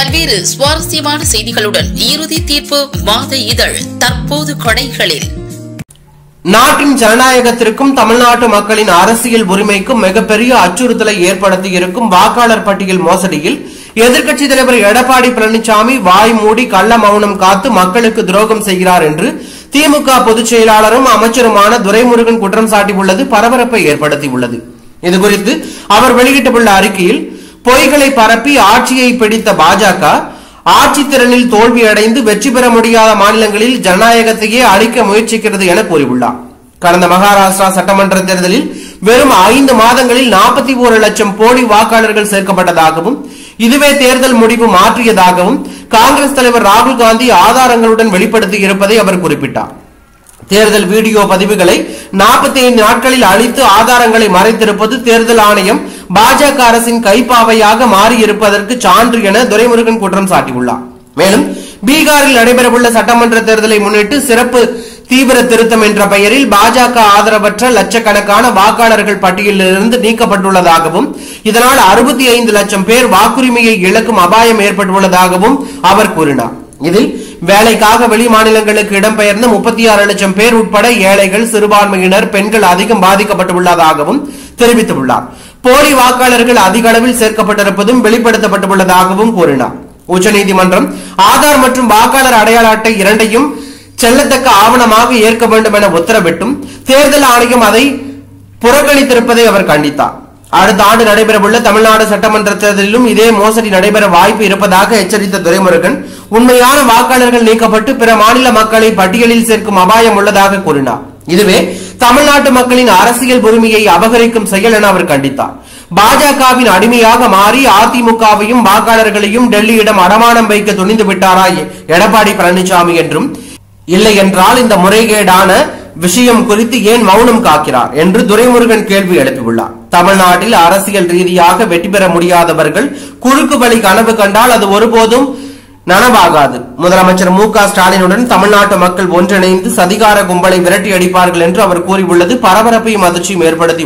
பல்வேறு சுவாரஸ்யமான செய்திகளுடன் இறுதி தீர்ப்பு மாத இதழ் தற்போது கடைகளில். நாட்டின் ஜனநாயகத்திற்கும் தமிழ்நாட்டு மக்களின் அரசியல் உரிமைக்கும் மிகப்பெரிய அச்சுறுத்தலை ஏற்படுத்தி இருக்கும் வாக்காளர் பட்டியல் மோசடியில் எதிர்க்கட்சித் தலைவர் எடப்பாடி பழனிசாமி வாய் மூடி கள்ள மௌனம் காத்து மக்களுக்கு துரோகம் செய்கிறார் என்று திமுக பொதுச் செயலாளரும் அமைச்சருமான துரைமுருகன் குற்றம் சாட்டியுள்ளது பரபரப்பை ஏற்படுத்தியுள்ளது. இதுகுறித்து அவர் வெளியிட்டுள்ள அறிக்கையில், பொய்களை பரப்பி ஆட்சியை பிடித்த பாஜக ஆட்சித்திறனில் தோல்வியடைந்து வெற்றி பெற முடியாத மாநிலங்களில் ஜனநாயகத்தையே அழிக்க முயற்சிக்கிறது என கூறியுள்ளார். கடந்த மகாராஷ்டிரா சட்டமன்ற தேர்தலில் வெறும் 5 மாதங்களில் 41 லட்சம் போலி வாக்காளர்கள் சேர்க்கப்பட்டதாகவும் இதுவே தேர்தல் முடிவு மாற்றியதாகவும் காங்கிரஸ் தலைவர் ராகுல் காந்தி ஆதாரங்களுடன் வெளிப்படுத்தி இருப்பதை அவர் குறிப்பிட்டார். தேர்தல் வீடியோ பதிவுகளை 45 நாட்களில் அளித்து ஆதாரங்களை மறைத்திருப்பது தேர்தல் ஆணையம் பாஜக அரசின் கைப்பாவையாக மாறியிருப்பதற்கு சான்று என துரைமுருகன் குற்றம் சாட்டியுள்ளார். மேலும் பீகாரில் நடைபெறவுள்ள சட்டமன்ற தேர்தலை முன்னிட்டு சிறப்பு தீவிர திருத்தம் என்ற பெயரில் பாஜக ஆதரவற்ற லட்சக்கணக்கான வாக்காளர்கள் பட்டியலிலிருந்து நீக்கப்பட்டுள்ளதாகவும் இதனால் 65 லட்சம் பேர் வாக்குரிமையை இழக்கும் அபாயம் ஏற்பட்டுள்ளதாகவும் அவர் கூறினார். இதில் வேலைக்காக வெளி மாநிலங்களுக்கு இடம்பெயர்ந்த 36 லட்சம் பேர் உட்பட ஏழைகள், சிறுபான்மையினர், பெண்கள் அதிகம் பாதிக்கப்பட்டுள்ளதாகவும் தெரிவித்துள்ளார். போலி வாக்காளர்கள் அதிக அளவில் சேர்க்கப்பட்டிருப்பதும் வெளிப்படுத்தப்பட்டுள்ளதாகவும் கூறினார். உச்சநீதிமன்றம் ஆதார் மற்றும் வாக்காளர் அடையாள அட்டை இரண்டையும் செல்லத்தக்க ஆவணமாக ஏற்க வேண்டும் என உத்தரவிட்டும் தேர்தல் ஆணையம் அதை புறக்கணித்திருப்பதை அவர் கண்டித்தார். அடுத்த ஆண்டு நடைபெறவுள்ள தமிழ்நாடு சட்டமன்ற தேர்தலிலும் இதே மோசடி நடைபெற வாய்ப்பு இருப்பதாக எச்சரித்த துரைமுருகன், உண்மையான வாக்காளர்கள் நீக்கப்பட்டு பிற மாநில மக்களை பட்டியலில் சேர்க்கும் அபாயம் உள்ளதாக கூறினார். இதுவே தமிழ்நாட்டு மக்களின் அரசியல் உரிமையை அபகரிக்கும் செயல் என அவர் கண்டித்தார். பாஜகவின் அடிமையாக மாறி அதிமுகவையும் வாக்காளர்களையும் டெல்லியிடம் அடமானம் வைக்க துணிந்து விட்டாரா எடப்பாடி பழனிசாமி என்றும், இல்லை என்றால் இந்த முறைகேடான விஷயம் குறித்து ஏன் மௌனம் காக்கிறார் என்று துரைமுருகன் கேள்வி எழுப்பியுள்ளார். தமிழ்நாட்டில் அரசியல் ரீதியாக வெற்றி பெற முடியாதவர்கள் குறுக்கு வழி கனவு கண்டால் அது ஒருபோதும் நனவாகாது. முதலமைச்சர் மு.க. ஸ்டாலினுடன் தமிழ்நாட்டு மக்கள் ஒன்றிணைந்து சதிகார கும்பலை விரட்டி அடிப்பார்கள் என்று அவர் கூறியுள்ளது பரபரப்பையும் அதிர்ச்சியும் ஏற்படுத்தி